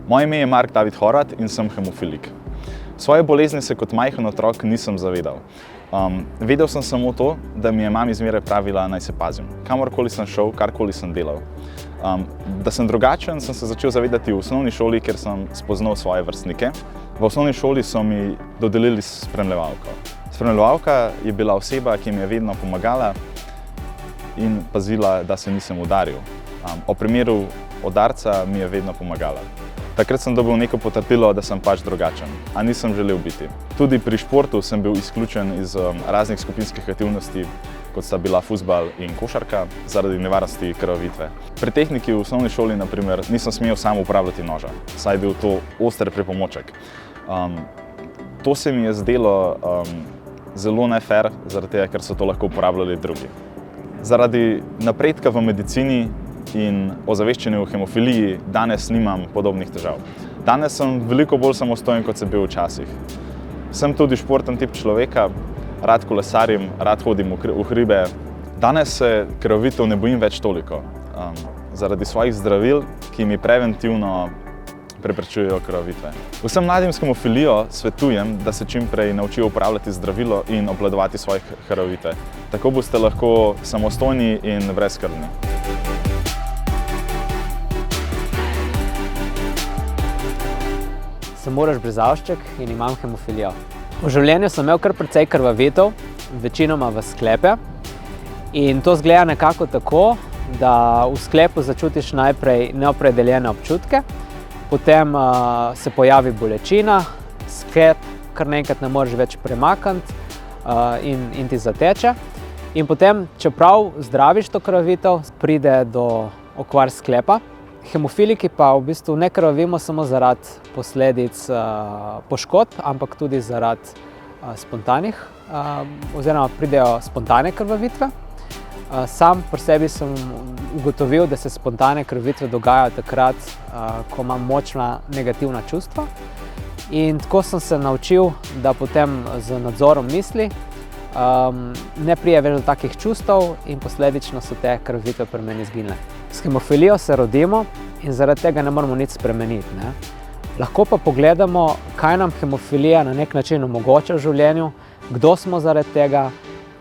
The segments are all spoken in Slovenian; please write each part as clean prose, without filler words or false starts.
Moje ime je Mark David Horvat in sem hemofilik. Svoje bolezni se kot majhen otrok nisem zavedal. Vedel sem samo to, da mi je mami zmeraj pravila, naj se pazim. Kamorkoli sem šel, karkoli sem delal. Da sem drugačen, sem se začel zavedati v osnovni šoli, kjer sem spoznal svoje vrstnike. V osnovni šoli so mi dodelili spremljevalko. Spremljevalka je bila oseba, ki mi je vedno pomagala in pazila, da se nisem udaril. O primeru udarca mi je vedno pomagala. Takrat sem dobil neko potrdilo, da sem pač drugačen, a nisem želel biti. Tudi pri športu sem bil izključen iz raznih skupinskih aktivnosti, kot sta bila fuzbal in košarka, zaradi nevarnosti krvavitve. Pri tehniki v osnovni šoli, na primer, nisem smel sam uporabljati noža, saj je bil to oster pripomoček. To se mi je zdelo zelo nefer, zaradi tega, ker so to lahko uporabljali drugi. Zaradi napredka v medicini in ozaveščanju o hemofiliji danes nimam podobnih težav. Danes sem veliko bolj samostojen, kot sem bil včasih. Sem tudi športen tip človeka, rad kolesarim, rad hodim v hribe. Danes se krvavitev ne bojim več toliko, zaradi svojih zdravil, ki mi preventivno preprečujejo krvavitve. Vsem mladim s hemofilijo svetujem, da se čim prej naučijo uporabljati zdravilo in obvladovati svoje krvavitve. Tako boste lahko samostojni in brezskrbni. Sem Uroš Brezavšček in imam hemofilijo. V življenju sem imel kar precej krvavitev, večinoma v sklepe. In to izgleda nekako tako, da v sklepu začutiš najprej neopredeljene občutke, potem se pojavi bolečina, sklep kar naenkrat ne moreš več premakniti in ti zateče. In potem, čeprav zdraviš to krvavitev, pride do okvar sklepa. Hemofiliki pa v bistvu ne krvavimo samo zaradi posledic poškodb, ampak tudi zaradi spontanih, oziroma pridejo spontane krvavitve. Sam pri sebi sem ugotovil, da se spontane krvavitve dogajajo takrat, ko imam močna negativna čustva. In tako sem se naučil, da potem z nadzorom misli ne pride več do takih čustev in posledično so te krvavitve pri meni izginile. S hemofilijo se rodimo in zaradi tega ne moramo nič spremeniti, ne? Lahko pa pogledamo, kaj nam hemofilija na nek način omogoča v življenju, kdo smo zaradi tega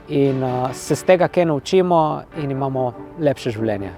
in se z tega kaj naučimo in imamo lepše življenje.